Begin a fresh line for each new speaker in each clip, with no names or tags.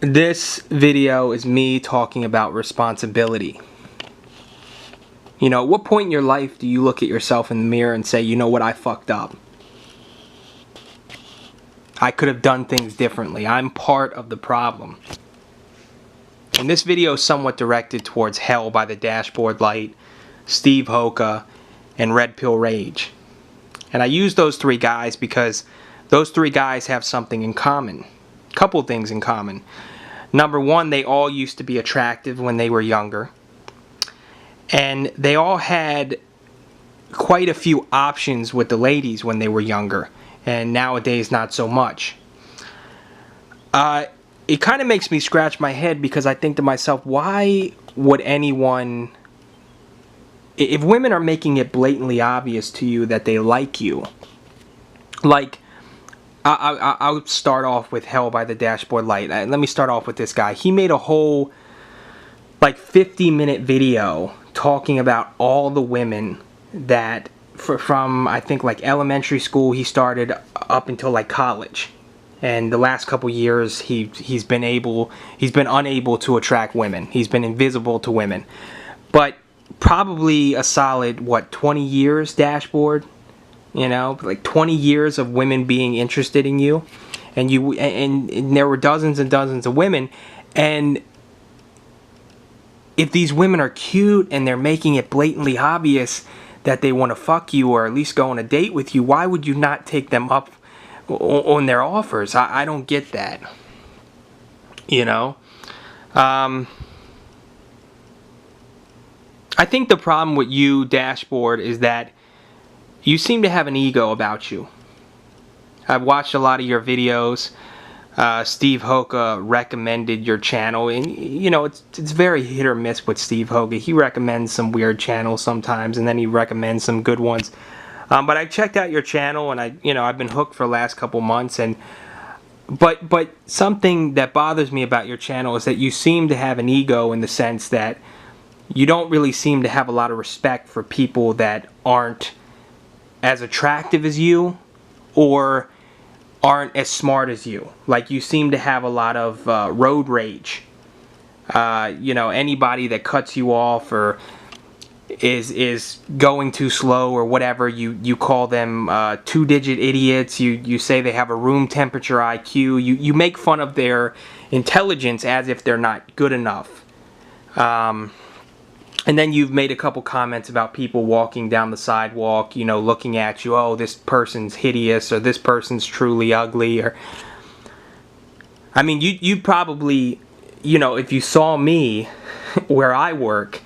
This video is me talking about responsibility. You know, at what point in your life do you look at yourself in the mirror and say, you know what, I fucked up. I could have done things differently. I'm part of the problem. And this video is somewhat directed towards Hell by the Dashboard Light, Steve Hoca, and Red Pill Rage. And I use those three guys because those three guys have something in common. A couple things in common. Number one, they all used to be attractive when they were younger. And they all had quite a few options with the ladies when they were younger. And nowadays, not so much. It kind of makes me scratch my head because I think to myself, why would anyone... If women are making it blatantly obvious to you that they like you, like, I'll start off with Hell by the Dashboard Light. Let me start off with this guy. He made a whole, like, 50-minute video talking about all the women that, from, I think, like, elementary school, he started up until, like, college. And the last couple years, he's been unable to attract women. He's been invisible to women. But probably a solid, what, 20 years, Dashboard? You know, like 20 years of women being interested in you, and there were dozens and dozens of women, and if these women are cute and they're making it blatantly obvious that they want to fuck you or at least go on a date with you, why would you not take them up on their offers? I don't get that. You know, I think the problem with you, Dashboard, is that you seem to have an ego about you. I've watched a lot of your videos. Steve Hoca recommended your channel, and you know it's very hit or miss with Steve Hoca. He recommends some weird channels sometimes, and then he recommends some good ones. But I checked out your channel, and I've been hooked for the last couple months. But something that bothers me about your channel is that you seem to have an ego in the sense that you don't really seem to have a lot of respect for people that aren't as attractive as you or aren't as smart as you. Like, you seem to have a lot of road rage. You know, anybody that cuts you off or is going too slow or whatever, you call them two-digit idiots. You say they have a room temperature IQ. You make fun of their intelligence as if they're not good enough. And then you've made a couple comments about people walking down the sidewalk, you know, looking at you, oh, this person's hideous, or this person's truly ugly, or... I mean, you probably, you know, if you saw me where I work,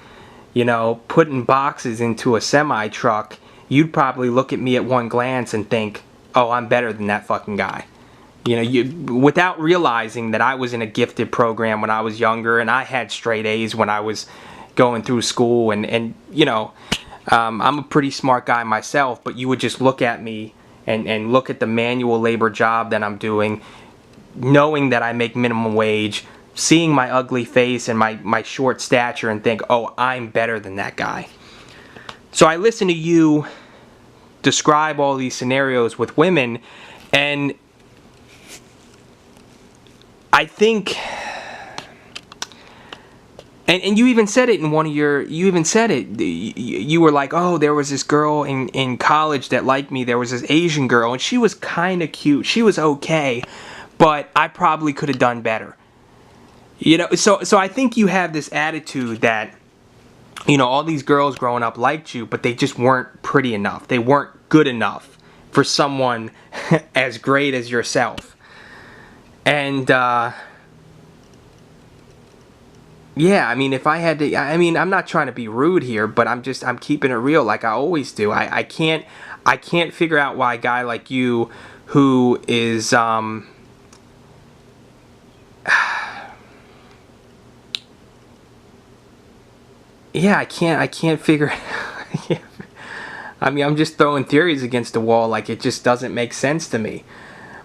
you know, putting boxes into a semi-truck, you'd probably look at me at one glance and think, oh, I'm better than that fucking guy. You know, without realizing that I was in a gifted program when I was younger, and I had straight A's when I was going through school, and you know, I'm a pretty smart guy myself, but you would just look at me and look at the manual labor job that I'm doing, knowing that I make minimum wage, seeing my ugly face and my short stature, and think, oh, I'm better than that guy. So I listen to you describe all these scenarios with women, and I think... And you even said it in one of your, you were like, oh, there was this girl in college that liked me, there was this Asian girl, and she was kind of cute, she was okay, but I probably could have done better. You know, so I think you have this attitude that, you know, all these girls growing up liked you, but they just weren't pretty enough, they weren't good enough for someone as great as yourself. And, yeah, I mean, if I had to, I mean, I'm not trying to be rude here, but I'm keeping it real like I always do. I can't figure out why a guy like you, who is, yeah, I can't figure it. I mean, I'm just throwing theories against the wall, like it just doesn't make sense to me.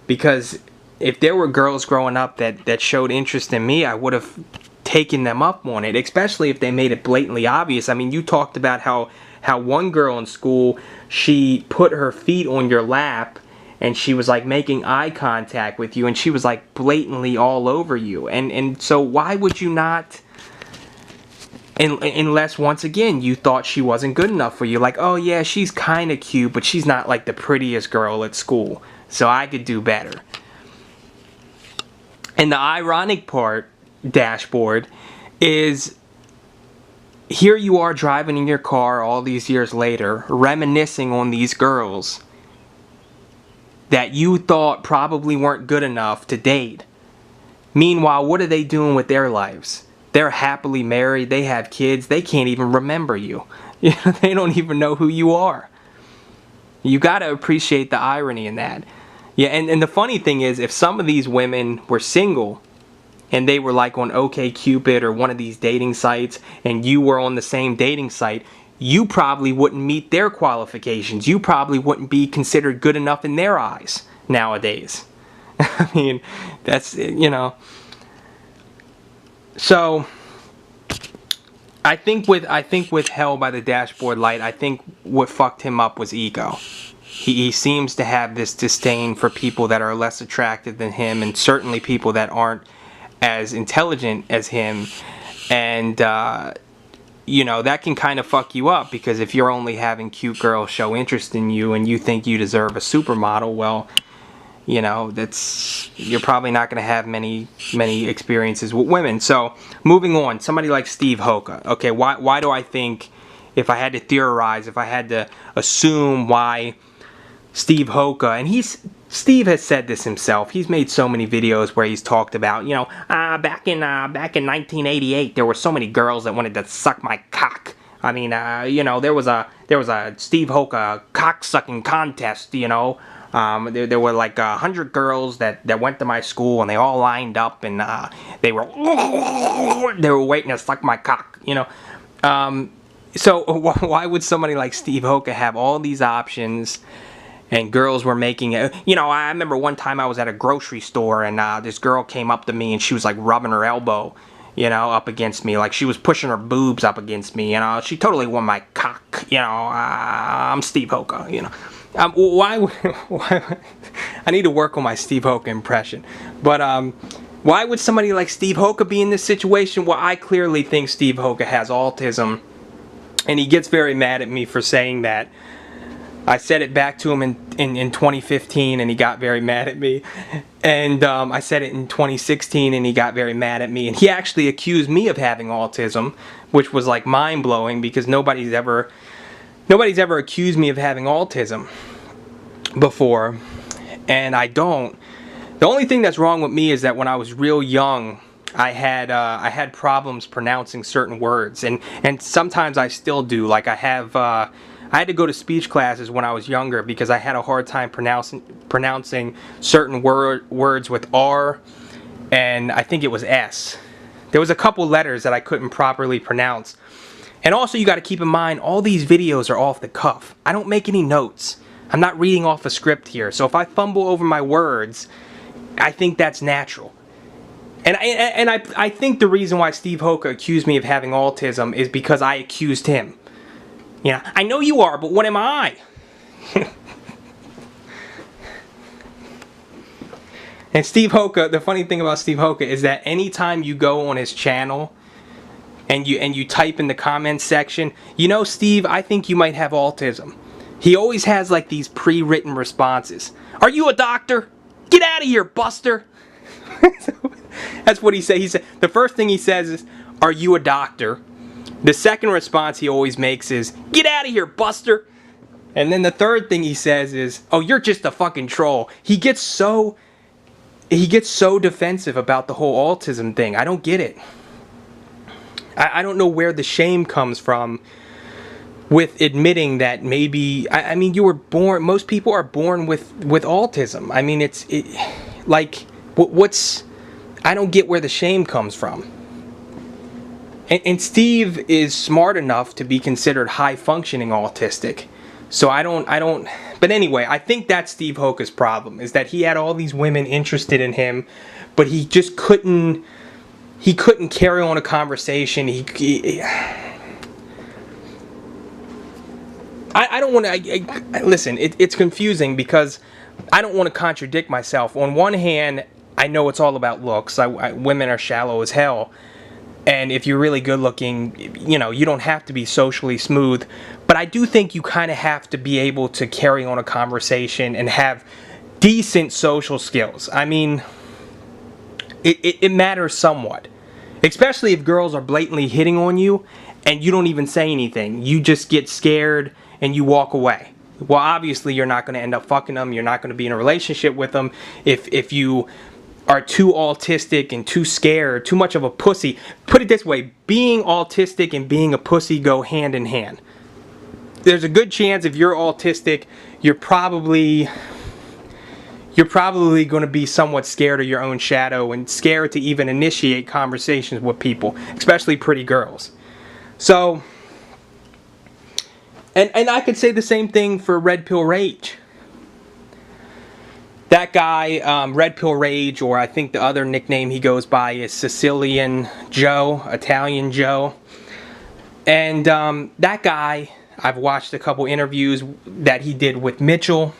Because if there were girls growing up that showed interest in me, I would have taken them up on it, especially if they made it blatantly obvious. I mean, you talked about how one girl in school, she put her feet on your lap and she was like making eye contact with you, and she was like blatantly all over you. And so why would you not, unless once again you thought she wasn't good enough for you, like, oh yeah, she's kind of cute, but she's not like the prettiest girl at school, so I could do better. And the ironic part, dashboard, is here you are driving in your car all these years later, reminiscing on these girls that you thought probably weren't good enough to date. Meanwhile, what are they doing with their lives? They're happily married, they have kids, they can't even remember you. They don't even know who you are. You gotta appreciate the irony in that. Yeah, and the funny thing is, if some of these women were single, and they were like on OkCupid or one of these dating sites, and you were on the same dating site, you probably wouldn't meet their qualifications. You probably wouldn't be considered good enough in their eyes nowadays. I mean, that's, you know. So, I think with Hell by the Dashboard Light, I think what fucked him up was ego. He seems to have this disdain for people that are less attractive than him, and certainly people that aren't as intelligent as him. And you know, that can kind of fuck you up, because if you're only having cute girls show interest in you and you think you deserve a supermodel, well, you know, you're probably not going to have many experiences with women. So moving on, somebody like Steve Hoca. Okay, why do I think, if I had to theorize, if I had to assume why Steve Hoca, and Steve has said this himself. He's made so many videos where he's talked about, you know, back in 1988, there were so many girls that wanted to suck my cock. I mean, you know, there was a Steve Hoca cock sucking contest. You know, there were like 100 girls that went to my school, and they all lined up, and they were waiting to suck my cock. You know, so why would somebody like Steve Hoca have all these options? And girls were making it. You know, I remember one time I was at a grocery store, and this girl came up to me, and she was like rubbing her elbow, you know, up against me. Like she was pushing her boobs up against me. You know, she totally won my cock. You know, I'm Steve Hoca. You know, why I need to work on my Steve Hoca impression. But why would somebody like Steve Hoca be in this situation? Well, I clearly think Steve Hoca has autism, and he gets very mad at me for saying that. I said it back to him in 2015, and he got very mad at me. And I said it in 2016, and he got very mad at me. And he actually accused me of having autism, which was like mind-blowing, because nobody's ever accused me of having autism before, and I don't. The only thing that's wrong with me is that when I was real young, I had problems pronouncing certain words, and sometimes I still do. Like I had to go to speech classes when I was younger because I had a hard time pronouncing certain words with R, and I think it was S. There was a couple letters that I couldn't properly pronounce. And also, you got to keep in mind, all these videos are off the cuff. I don't make any notes. I'm not reading off a script here. So if I fumble over my words, I think that's natural. And I think the reason why Steve Hoca accused me of having autism is because I accused him. Yeah, I know you are, but what am I? And Steve Hoca, the funny thing about Steve Hoca is that anytime you go on his channel and you type in the comments section, you know, Steve, I think you might have autism. He always has like these pre-written responses. Are you a doctor? Get out of here, Buster. That's what he said. He said the first thing he says is, "Are you a doctor?" The second response he always makes is, "Get out of here, Buster." And then the third thing he says is, "Oh, you're just a fucking troll." He gets so defensive about the whole autism thing. I don't get it. I don't know where the shame comes from with admitting that maybe, I mean, you were born, most people are born with autism. I mean, I don't get where the shame comes from. And Steve is smart enough to be considered high-functioning autistic. So I don't, but anyway, I think that's Steve Hoca's problem, is that he had all these women interested in him, but he just couldn't carry on a conversation. I don't want to, listen, it's confusing because I don't want to contradict myself. On one hand, I know it's all about looks. Women are shallow as hell. And if you're really good looking, you know, you don't have to be socially smooth. But I do think you kind of have to be able to carry on a conversation and have decent social skills. I mean, it matters somewhat. Especially if girls are blatantly hitting on you and you don't even say anything. You just get scared and you walk away. Well, obviously you're not going to end up fucking them. You're not going to be in a relationship with them if you are too autistic and too scared, too much of a pussy. Put it this way, being autistic and being a pussy go hand in hand. There's a good chance if you're autistic, you're probably going to be somewhat scared of your own shadow and scared to even initiate conversations with people, especially pretty girls. So, and I could say the same thing for Red Pill Rage. That guy, Red Pill Rage, or I think the other nickname he goes by is Sicilian Joe, Italian Joe. And that guy, I've watched a couple interviews that he did with Mitchell,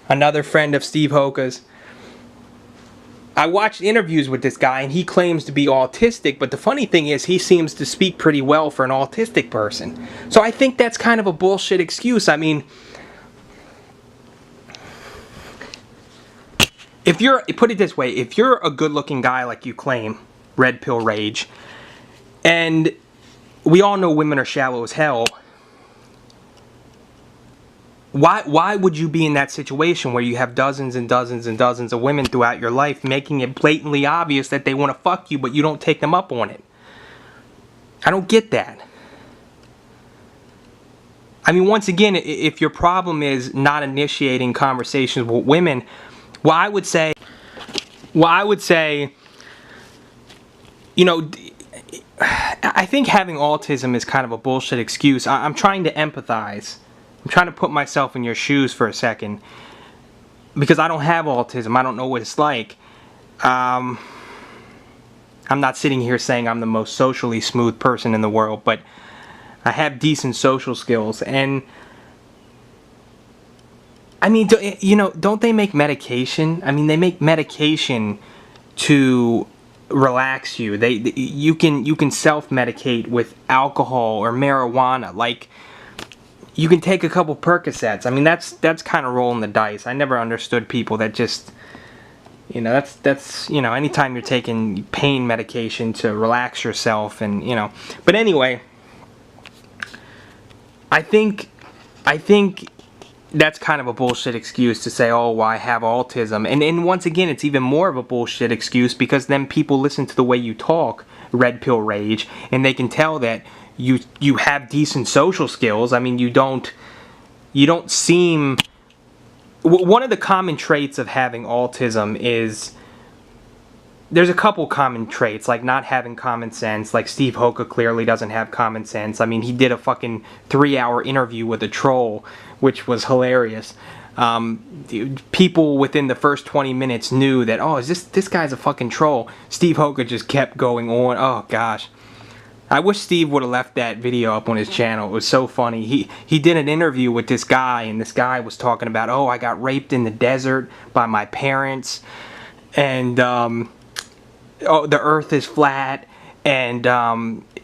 another friend of Steve Hoca's. I watched interviews with this guy and he claims to be autistic, but the funny thing is he seems to speak pretty well for an autistic person. So I think that's kind of a bullshit excuse. I mean, if you're, put it this way, if you're a good-looking guy like you claim, Red Pill Rage, and we all know women are shallow as hell, why would you be in that situation where you have dozens and dozens and dozens of women throughout your life making it blatantly obvious that they want to fuck you, but you don't take them up on it? I don't get that. I mean, once again, if your problem is not initiating conversations with women, well, I would say, you know, I think having autism is kind of a bullshit excuse. I'm trying to empathize. I'm trying to put myself in your shoes for a second. Because I don't have autism. I don't know what it's like. I'm not sitting here saying I'm the most socially smooth person in the world, but I have decent social skills. And I mean, you know, don't they make medication? I mean, they make medication to relax you. You can self-medicate with alcohol or marijuana. Like, you can take a couple Percocets. I mean, that's kind of rolling the dice. I never understood people that just, you know, that's you know, anytime you're taking pain medication to relax yourself, and you know. But anyway, I think that's kind of a bullshit excuse to say, oh, well, I have autism. And once again, it's even more of a bullshit excuse because then people listen to the way you talk, Red Pill Rage, and they can tell that you have decent social skills. I mean, you don't seem... One of the common traits of having autism is... There's a couple common traits, like not having common sense. Like Steve Hoca clearly doesn't have common sense. I mean, he did a fucking 3-hour interview with a troll, which was hilarious. People within the first 20 minutes knew that, oh, is this guy's a fucking troll. Steve Hoca just kept going on. Oh, gosh. I wish Steve would have left that video up on his channel. It was so funny. He did an interview with this guy, and this guy was talking about, oh, I got raped in the desert by my parents, and... oh, the earth is flat, and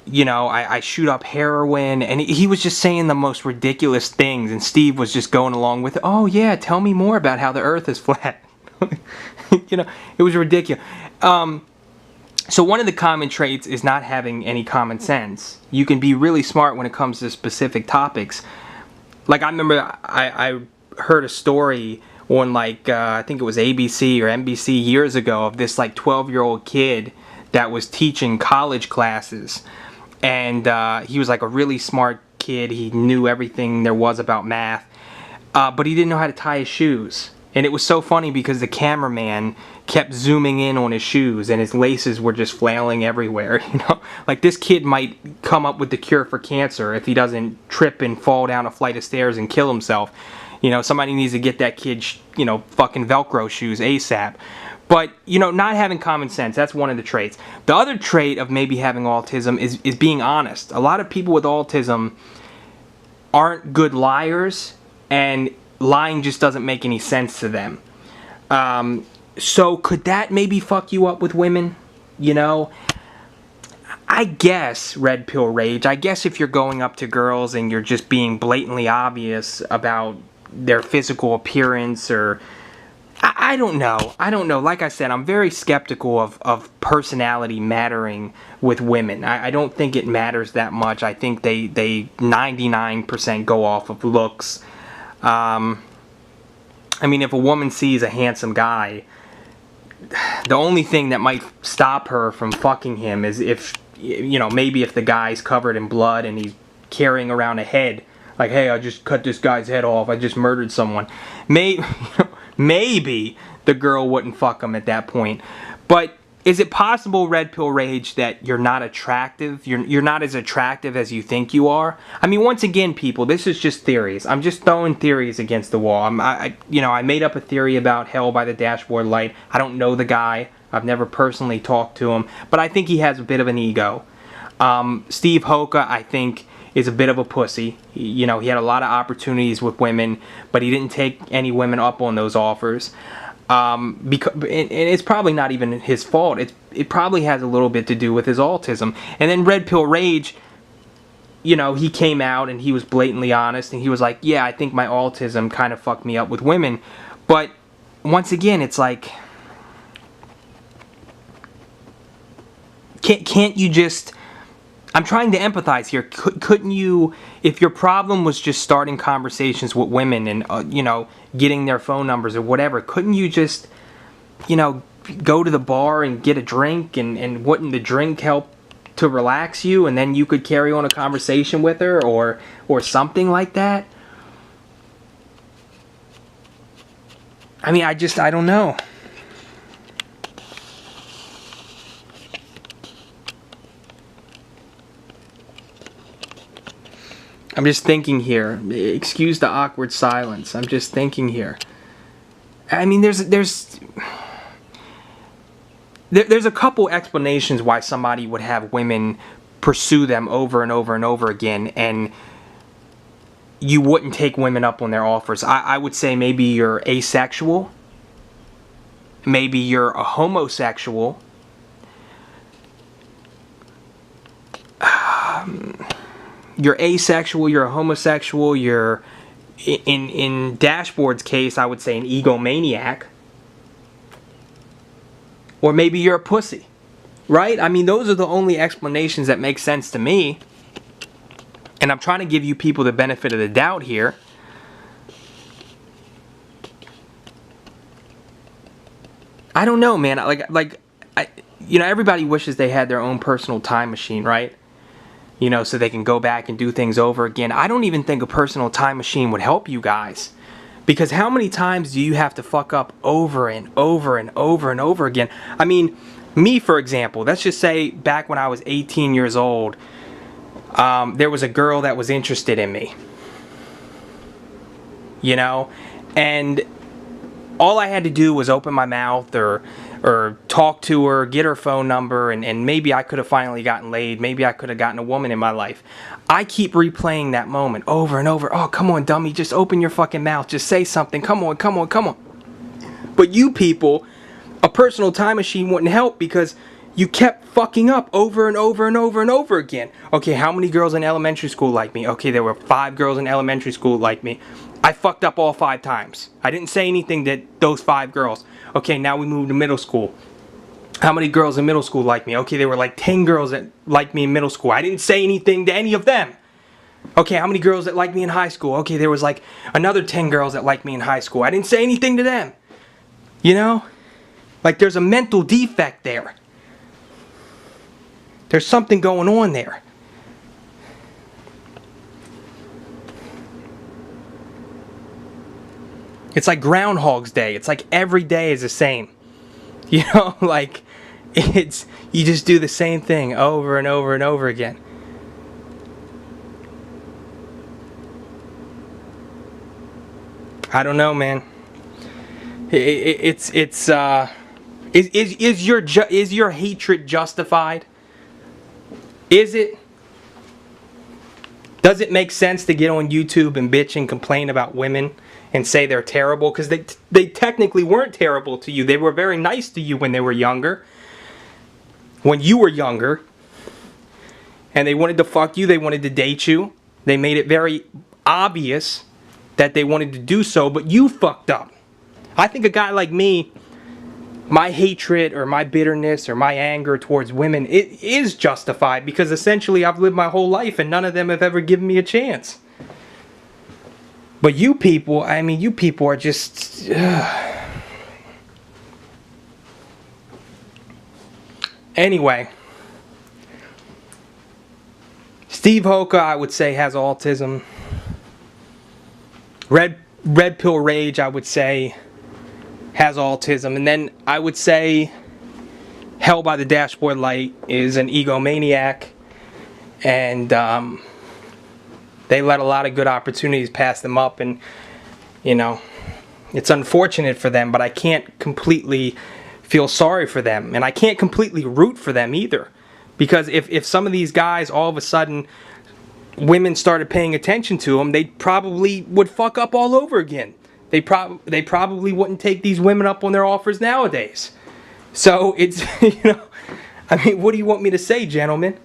you know, I shoot up heroin, and he was just saying the most ridiculous things, and Steve was just going along with it. Oh yeah, tell me more about how the earth is flat. You know, it was ridiculous. So one of the common traits is not having any common sense. You can be really smart when it comes to specific topics. Like, I remember I heard a story on, like, I think it was ABC or NBC years ago, of this like 12-year-old kid that was teaching college classes, and he was like a really smart kid. He knew everything there was about math, but he didn't know how to tie his shoes. And it was so funny because the cameraman kept zooming in on his shoes and his laces were just flailing everywhere, you know? Like, this kid might come up with the cure for cancer if he doesn't trip and fall down a flight of stairs and kill himself. You know, somebody needs to get that kid, you know, fucking Velcro shoes ASAP. But, you know, not having common sense, that's one of the traits. The other trait of maybe having autism is being honest. A lot of people with autism aren't good liars, and lying just doesn't make any sense to them. So could that maybe fuck you up with women? You know, I guess, Red Pill Rage, I guess if you're going up to girls and you're just being blatantly obvious about their physical appearance, or I don't know. I don't know. Like I said, I'm very skeptical of personality mattering with women. I don't think it matters that much. I think they 99% go off of looks. I mean, if a woman sees a handsome guy, the only thing that might stop her from fucking him is if, you know, maybe if the guy's covered in blood and he's carrying around a head. Like, hey, I just cut this guy's head off. I just murdered someone. Maybe the girl wouldn't fuck him at that point. But is it possible, Red Pill Rage, that you're not attractive? You're not as attractive as you think you are? I mean, once again, people, this is just theories. I'm just throwing theories against the wall. I made up a theory about Hell by the Dashboard Light. I don't know the guy. I've never personally talked to him. But I think he has a bit of an ego. Steve Hoca, I think, is a bit of a pussy. He had a lot of opportunities with women, but he didn't take any women up on those offers. And it's probably not even his fault. It probably has a little bit to do with his autism. And then Red Pill Rage, he came out and he was blatantly honest, and he was like, yeah, I think my autism kind of fucked me up with women. But once again, it's like, can't you just... I'm trying to empathize here. Couldn't you, if your problem was just starting conversations with women and, getting their phone numbers or whatever, couldn't you just, go to the bar and get a drink, and wouldn't the drink help to relax you, and then you could carry on a conversation with her or something like that? I mean, I don't know. I'm just thinking here. Excuse the awkward silence. I'm just thinking here. I mean, there's a couple explanations why somebody would have women pursue them over and over and over again, and you wouldn't take women up on their offers. I would say maybe you're asexual. Maybe you're a homosexual. You're asexual, you're a homosexual, you're, in Dashboard's case, I would say an egomaniac. Or maybe you're a pussy, right? I mean, those are the only explanations that make sense to me. And I'm trying to give you people the benefit of the doubt here. I don't know, man. Everybody wishes they had their own personal time machine, right? So they can go back and do things over again. I don't even think a personal time machine would help you guys. Because how many times do you have to fuck up over and over and over and over again? I mean, me, for example, let's just say back when I was 18 years old, there was a girl that was interested in me. And all I had to do was open my mouth or talk to her, get her phone number, and maybe I could have finally gotten laid. Maybe I could have gotten a woman in my life. I keep replaying that moment over and over. Oh, come on, dummy. Just open your fucking mouth. Just say something. Come on, come on, come on. But you people, a personal time machine wouldn't help because you kept fucking up over and over and over and over again. Okay, how many girls in elementary school like me? Okay, there were 5 girls in elementary school like me. I fucked up all 5 times. I didn't say anything to those 5 girls. Okay, now we move to middle school. How many girls in middle school like me? Okay, there were like 10 girls that liked me in middle school. I didn't say anything to any of them. Okay, how many girls that liked me in high school? Okay, there was like another 10 girls that liked me in high school. I didn't say anything to them. Like there's a mental defect there. There's something going on there. It's like Groundhog's Day. It's like every day is the same. Like you just do the same thing over and over and over again. I don't know, man. Is your hatred justified? Is it? Does it make sense to get on YouTube and bitch and complain about women and say they're terrible, because they technically weren't terrible to you. They were very nice to you when they were younger. When you were younger, and they wanted to fuck you, they wanted to date you. They made it very obvious that they wanted to do so, but you fucked up. I think a guy like me, my hatred or my bitterness or my anger towards women, it is justified, because essentially I've lived my whole life and none of them have ever given me a chance. But you people, I mean, you people are just... Anyway, Steve Hoca, I would say, has autism. Red Pill Rage, I would say, has autism. And then I would say Hell by the Dashboard Light is an egomaniac. And they let a lot of good opportunities pass them up. And, you know, it's unfortunate for them, but I can't completely feel sorry for them. And I can't completely root for them either. Because if some of these guys, all of a sudden, women started paying attention to them, they probably would fuck up all over again. They probably wouldn't take these women up on their offers nowadays. So it's, you know, I mean, what do you want me to say, gentlemen?